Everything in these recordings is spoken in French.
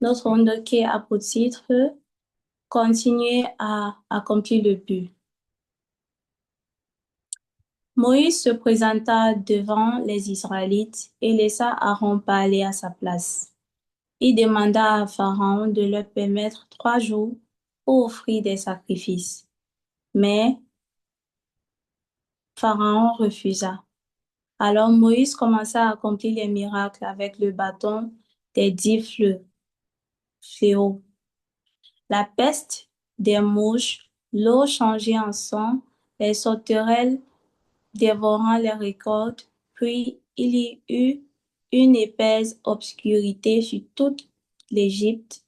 Notre monde qui a pour titre Continuer à accomplir le but. Moïse se présenta devant les Israélites et laissa Aaron parler à sa place. Il demanda à Pharaon de leur permettre 3 jours pour offrir des sacrifices. Mais Pharaon refusa. Alors Moïse commença à accomplir les miracles avec le bâton des 10 fléaux. La peste, des mouches, l'eau changée en sang, les sauterelles dévorant les récoltes, puis il y eut une épaisse obscurité sur toute l'Égypte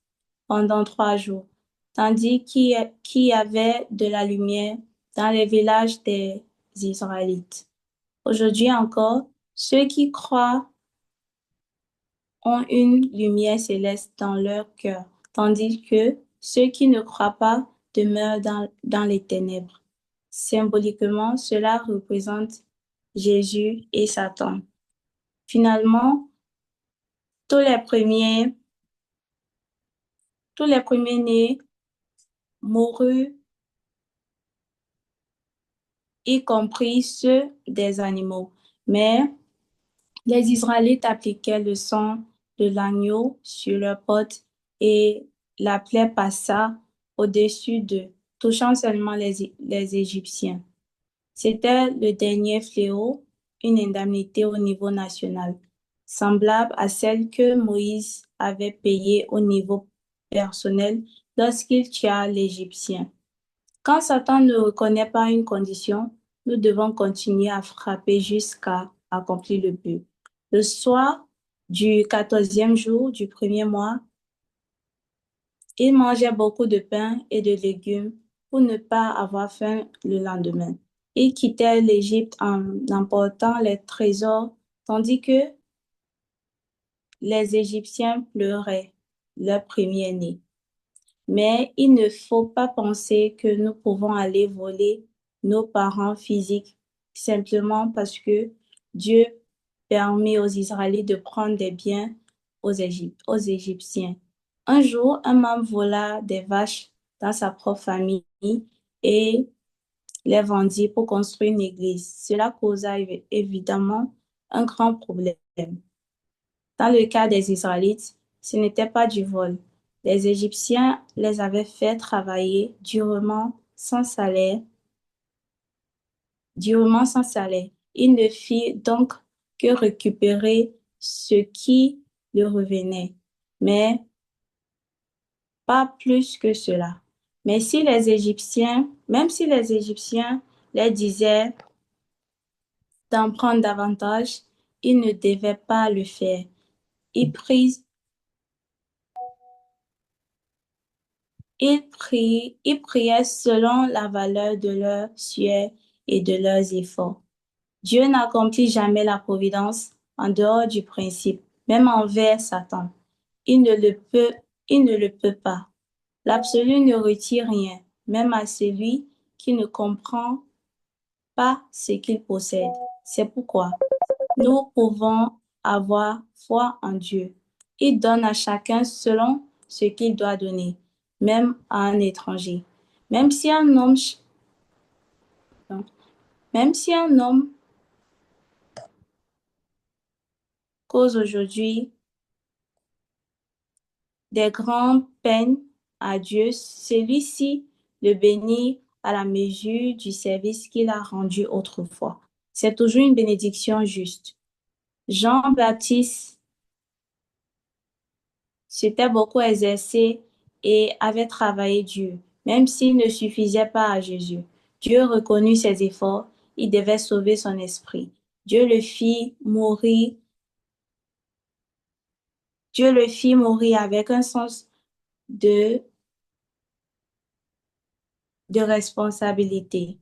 pendant 3 jours, tandis qu'il y avait de la lumière dans les villages des Israélites. Aujourd'hui encore, ceux qui croient ont une lumière céleste dans leur cœur, tandis que ceux qui ne croient pas demeurent dans les ténèbres. Symboliquement, cela représente Jésus et Satan. Finalement, tous les premiers, tous les premiers-nés moururent, y compris ceux des animaux. Mais les Israélites appliquaient le sang de l'agneau sur leurs portes et la plaie passa au-dessus d'eux, touchant seulement les Égyptiens. C'était le dernier fléau, une indemnité au niveau national, semblable à celle que Moïse avait payée au niveau personnel lorsqu'il tua l'Égyptien. Quand Satan ne reconnaît pas une condition, nous devons continuer à frapper jusqu'à accomplir le but. Le soir du 14e jour du premier mois, il mangeait beaucoup de pain et de légumes pour ne pas avoir faim le lendemain. Il quittait l'Égypte en emportant les trésors, tandis que les Égyptiens pleuraient leur premier-né. Mais il ne faut pas penser que nous pouvons aller voler nos parents physiques simplement parce que Dieu permet aux Israélites de prendre des biens aux Égyptiens. Un jour, un homme vola des vaches dans sa propre famille et les vendit pour construire une église. Cela causa évidemment un grand problème. Dans le cas des Israélites, ce n'était pas du vol. Les Égyptiens les avaient fait travailler durement sans salaire. Ils ne firent donc que récupérer ce qui leur revenait, mais pas plus que cela. Même si les Égyptiens les disaient d'en prendre davantage, ils ne devaient pas le faire. Ils prirent Ils priaient selon la valeur de leur sueur et de leurs efforts. Dieu n'accomplit jamais la providence en dehors du principe, même envers Satan. Il ne le peut, il ne le peut pas. L'absolu ne retire rien, même à celui qui ne comprend pas ce qu'il possède. C'est pourquoi nous pouvons avoir foi en Dieu. Il donne à chacun selon ce qu'il doit donner, même à un étranger. Même si un homme, même si un homme cause aujourd'hui des grandes peines à Dieu, celui-ci le bénit à la mesure du service qu'il a rendu autrefois. C'est toujours une bénédiction juste. Jean-Baptiste s'était beaucoup exercé et avait travaillé dur, même s'il ne suffisait pas à Jésus. Dieu reconnut ses efforts, il devait sauver son esprit. Dieu le fit mourir, Dieu le fit mourir avec un sens de, de responsabilité.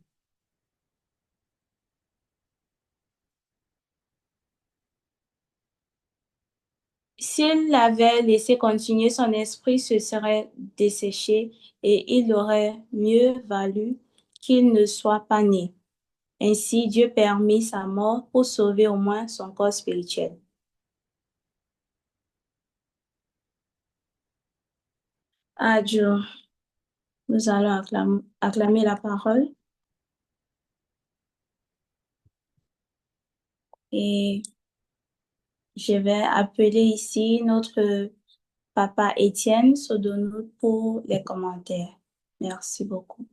S'il l'avait laissé continuer, son esprit se serait desséché et il aurait mieux valu qu'il ne soit pas né. Ainsi, Dieu permit sa mort pour sauver au moins son corps spirituel. Adieu. Nous allons acclamer la parole et je vais appeler ici notre papa Étienne Sodonou pour les commentaires. Merci beaucoup.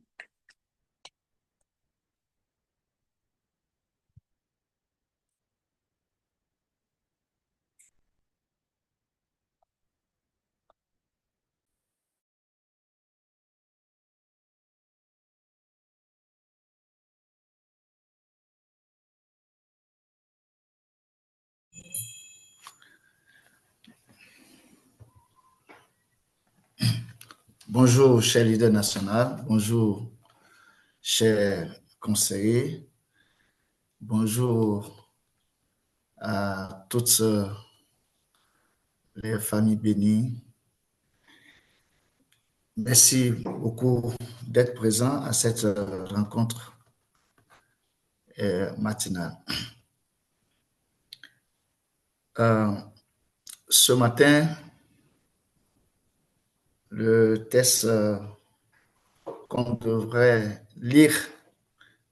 Bonjour, cher leader national. Bonjour, chers conseillers. Bonjour à toutes les familles bénies. Merci beaucoup d'être présent à cette rencontre matinale. Ce matin, le texte qu'on devrait lire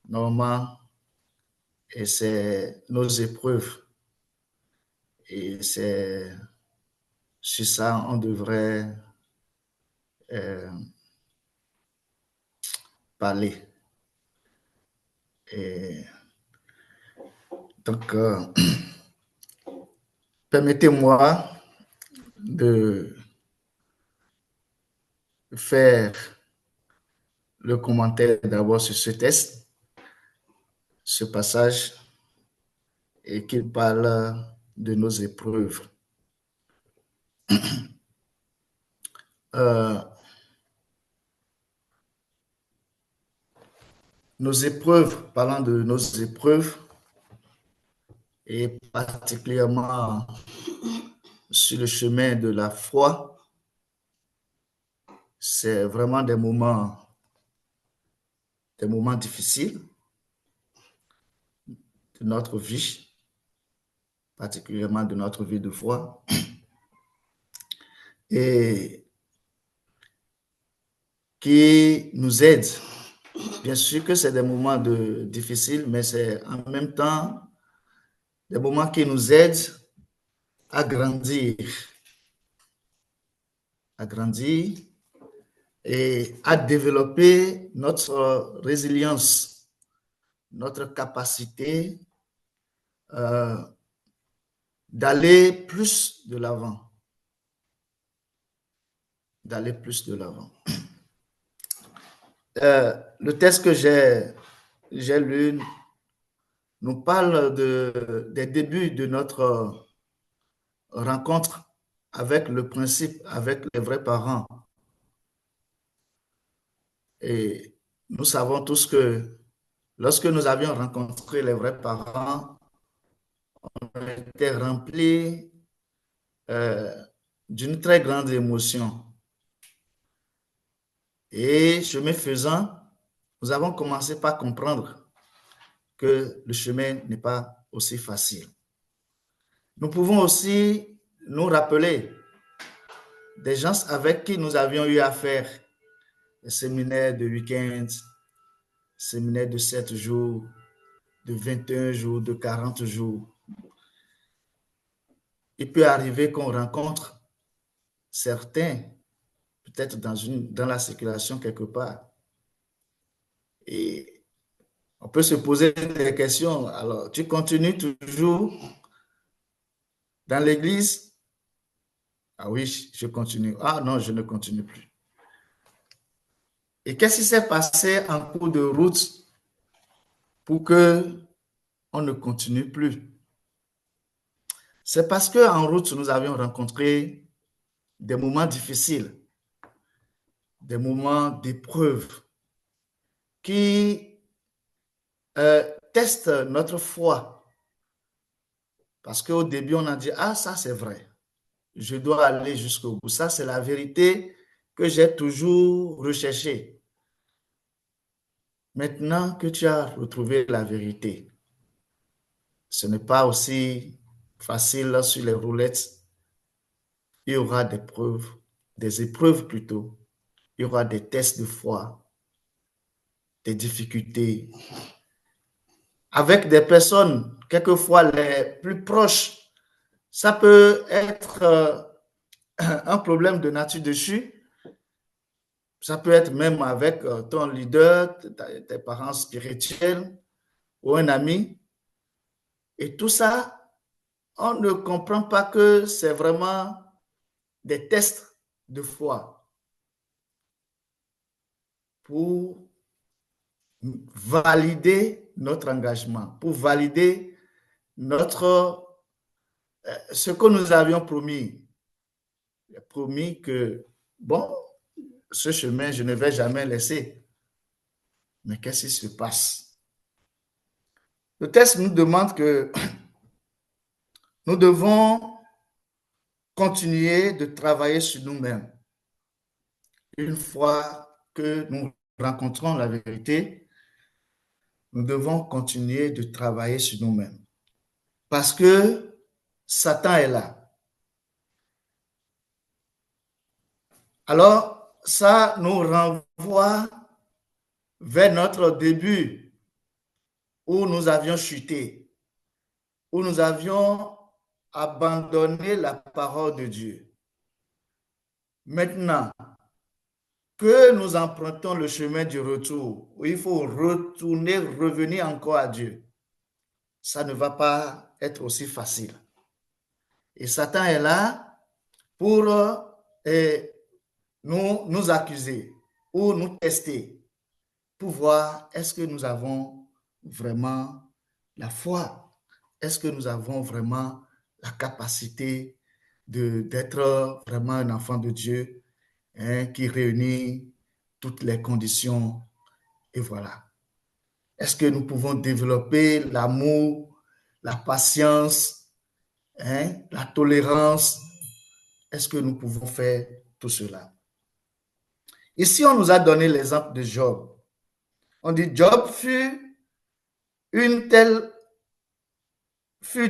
normalement, et c'est nos épreuves. Et c'est sur ça on devrait parler. Et donc, permettez-moi de faire le commentaire d'abord sur ce texte, ce passage, et qu'il parle de nos épreuves. Nos épreuves, parlant de nos épreuves, et particulièrement sur le chemin de la foi, c'est vraiment des moments difficiles de notre vie, particulièrement de notre vie de foi. Et qui nous aident. Bien sûr que c'est des moments difficiles, mais c'est en même temps des moments qui nous aident à grandir et à développer notre résilience, notre capacité d'aller plus de l'avant. Le texte que j'ai lu nous parle des débuts de notre rencontre avec le principe, avec les vrais parents. Et nous savons tous que lorsque nous avions rencontré les vrais parents, on était remplis d'une très grande émotion. Et chemin faisant, nous avons commencé par comprendre que le chemin n'est pas aussi facile. Nous pouvons aussi nous rappeler des gens avec qui nous avions eu affaire, des séminaires de week-end, séminaires de 7 jours, de 21 jours, de 40 jours. Il peut arriver qu'on rencontre certains, peut-être dans la circulation quelque part. Et on peut se poser des questions. Alors, tu continues toujours dans l'église? Ah oui, je continue. Ah non, je ne continue plus. Et qu'est-ce qui s'est passé en cours de route pour que on ne continue plus? C'est parce qu'en route, nous avions rencontré des moments difficiles, des moments d'épreuve qui testent notre foi. Parce qu'au début, on a dit, ah, ça c'est vrai, je dois aller jusqu'au bout. Ça, c'est la vérité que j'ai toujours recherchée. Maintenant que tu as retrouvé la vérité, ce n'est pas aussi facile sur les roulettes. Il y aura des épreuves plutôt, il y aura des tests de foi, des difficultés. Avec des personnes, quelquefois les plus proches, ça peut être un problème de nature dessus. Ça peut être même avec ton leader, tes parents spirituels ou un ami. Et tout ça, on ne comprend pas que c'est vraiment des tests de foi pour valider notre engagement, pour valider ce que nous avions promis. Promis que, bon, ce chemin, je ne vais jamais laisser. Mais qu'est-ce qui se passe? Le texte nous demande que nous devons continuer de travailler sur nous-mêmes. Une fois que nous rencontrons la vérité, nous devons continuer de travailler sur nous-mêmes. Parce que Satan est là. Alors, ça nous renvoie vers notre début où nous avions chuté, où nous avions abandonné la parole de Dieu. Maintenant que nous empruntons le chemin du retour, où il faut retourner, revenir encore à Dieu, ça ne va pas être aussi facile. Et Satan est là pour nous accuser ou nous tester pour voir est-ce que nous avons vraiment la foi, est-ce que nous avons vraiment la capacité d'être vraiment un enfant de Dieu qui réunit toutes les conditions. Et voilà. Est-ce que nous pouvons développer l'amour, la patience, la tolérance? Est-ce que nous pouvons faire tout cela? Ici, on nous a donné l'exemple de Job. On dit Job fut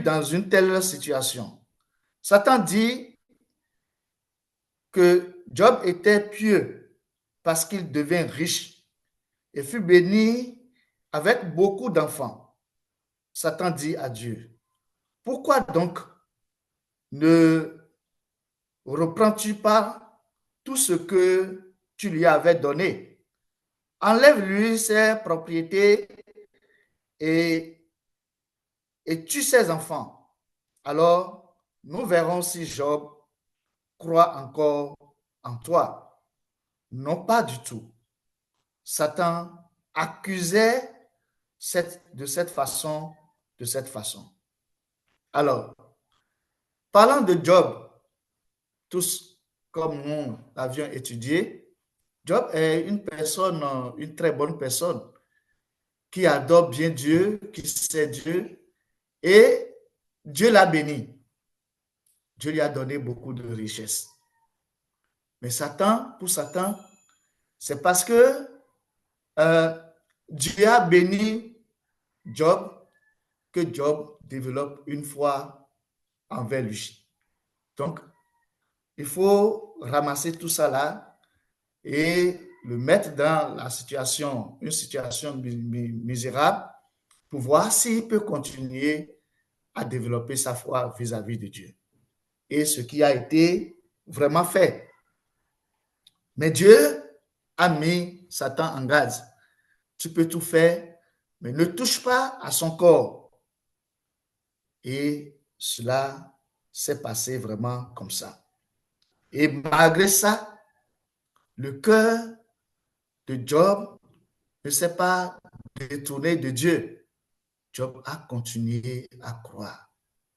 dans une telle situation. Satan dit que Job était pieux parce qu'il devint riche et fut béni avec beaucoup d'enfants. Satan dit à Dieu, pourquoi donc ne reprends-tu pas tout ce que tu lui avais donné? Enlève-lui ses propriétés et tue ses enfants. Alors, nous verrons si Job croit encore en toi. Non, pas du tout. Satan accusait de cette façon. Alors, parlant de Job, tous comme nous l'avions étudié, Job est une très bonne personne, qui adore bien Dieu, qui sait Dieu, et Dieu l'a béni. Dieu lui a donné beaucoup de richesses. Mais pour Satan, c'est parce que Dieu a béni Job que Job développe une foi envers lui. Donc, il faut ramasser tout ça là et le mettre dans une situation misérable pour voir s'il peut continuer à développer sa foi vis-à-vis de Dieu. Et ce qui a été vraiment fait. Mais Dieu a mis Satan en garde. Tu peux tout faire, mais ne touche pas à son corps. Et cela s'est passé vraiment comme ça. Et malgré ça, le cœur de Job ne s'est pas détourné de Dieu. Job a continué à croire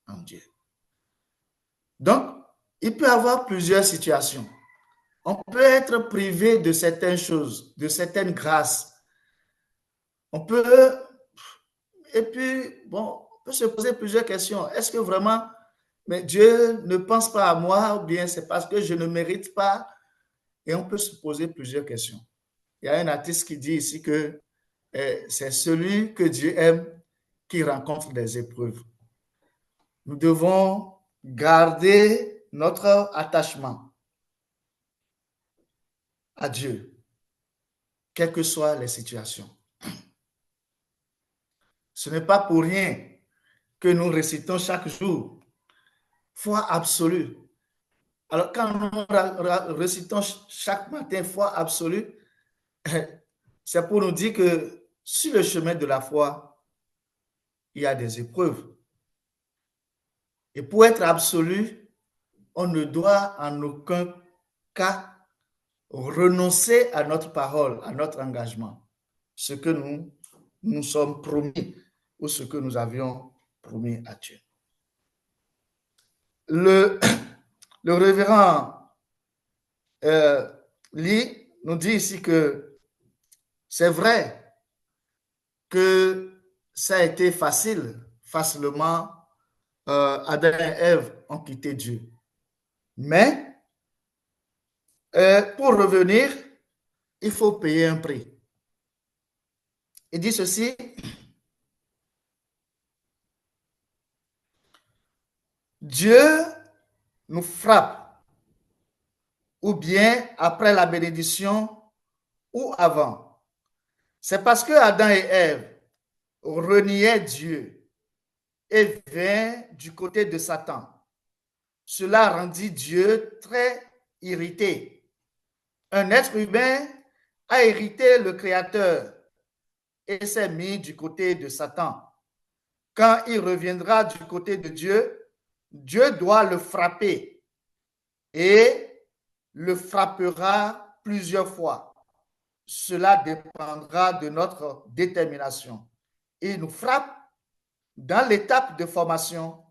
en Dieu. Donc, il peut y avoir plusieurs situations. On peut être privé de certaines choses, de certaines grâces. On peut, et puis, bon, on peut se poser plusieurs questions. Est-ce que vraiment, mais Dieu ne pense pas à moi ou bien c'est parce que je ne mérite pas? Et on peut se poser plusieurs questions. Il y a un artiste qui dit ici que c'est celui que Dieu aime qui rencontre des épreuves. Nous devons garder notre attachement à Dieu, quelles que soient les situations. Ce n'est pas pour rien que nous récitons chaque jour foi absolue. Alors, quand nous récitons chaque matin foi absolue, c'est pour nous dire que sur le chemin de la foi, il y a des épreuves. Et pour être absolu, on ne doit en aucun cas renoncer à notre parole, à notre engagement, ce que nous sommes promis ou ce que nous avions promis à Dieu. Le révérend Lee nous dit ici que c'est vrai que ça a été facilement, Adam et Ève ont quitté Dieu. Mais pour revenir, il faut payer un prix. Il dit ceci: Dieu nous frappe, ou bien après la bénédiction, ou avant. C'est parce que Adam et Ève reniaient Dieu et vinrent du côté de Satan. Cela rendit Dieu très irrité. Un être humain a irrité le Créateur et s'est mis du côté de Satan. Quand il reviendra du côté de Dieu, Dieu doit le frapper et le frappera plusieurs fois. Cela dépendra de notre détermination. Il nous frappe dans l'étape de formation,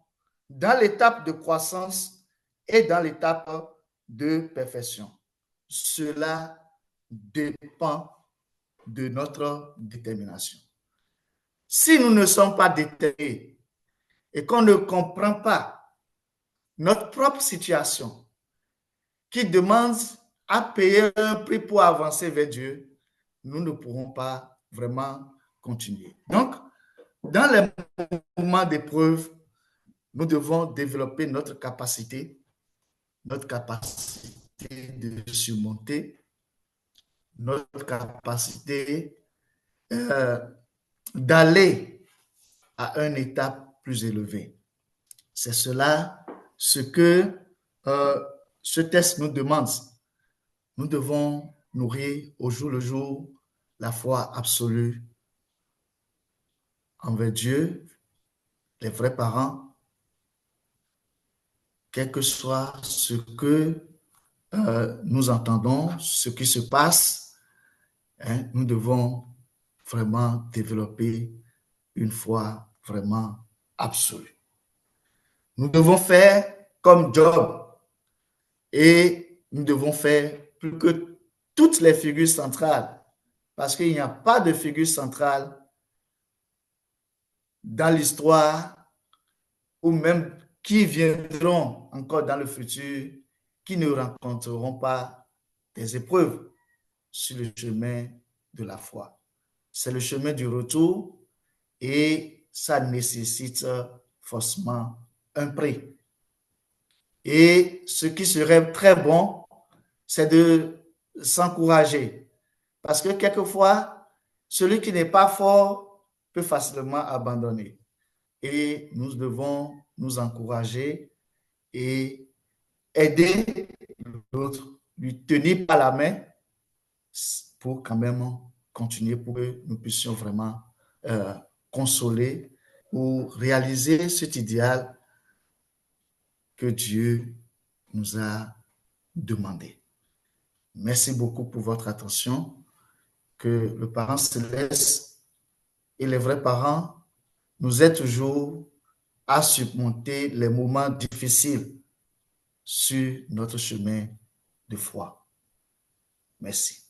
dans l'étape de croissance et dans l'étape de perfection. Cela dépend de notre détermination. Si nous ne sommes pas déterminés et qu'on ne comprend pas notre propre situation qui demande à payer un prix pour avancer vers Dieu, nous ne pourrons pas vraiment continuer. Donc, dans les moments d'épreuve, nous devons développer notre capacité de surmonter, notre capacité d'aller à une étape plus élevée. C'est cela ce que ce texte nous demande. Nous devons nourrir au jour le jour la foi absolue envers Dieu, les vrais parents, quel que soit ce que nous entendons, ce qui se passe, hein, nous devons vraiment développer une foi vraiment absolue. Nous devons faire comme Job et nous devons faire plus que toutes les figures centrales, parce qu'il n'y a pas de figure centrale dans l'histoire ou même qui viendront encore dans le futur qui ne rencontreront pas des épreuves sur le chemin de la foi. C'est le chemin du retour et ça nécessite forcément un prix. Et ce qui serait très bon, c'est de s'encourager. Parce que quelquefois, celui qui n'est pas fort peut facilement abandonner. Et nous devons nous encourager et aider l'autre, lui tenir par la main pour quand même continuer, pour que nous puissions vraiment consoler ou réaliser cet idéal que Dieu nous a demandé. Merci beaucoup pour votre attention. Que le parent céleste et les vrais parents nous aident toujours à surmonter les moments difficiles sur notre chemin de foi. Merci.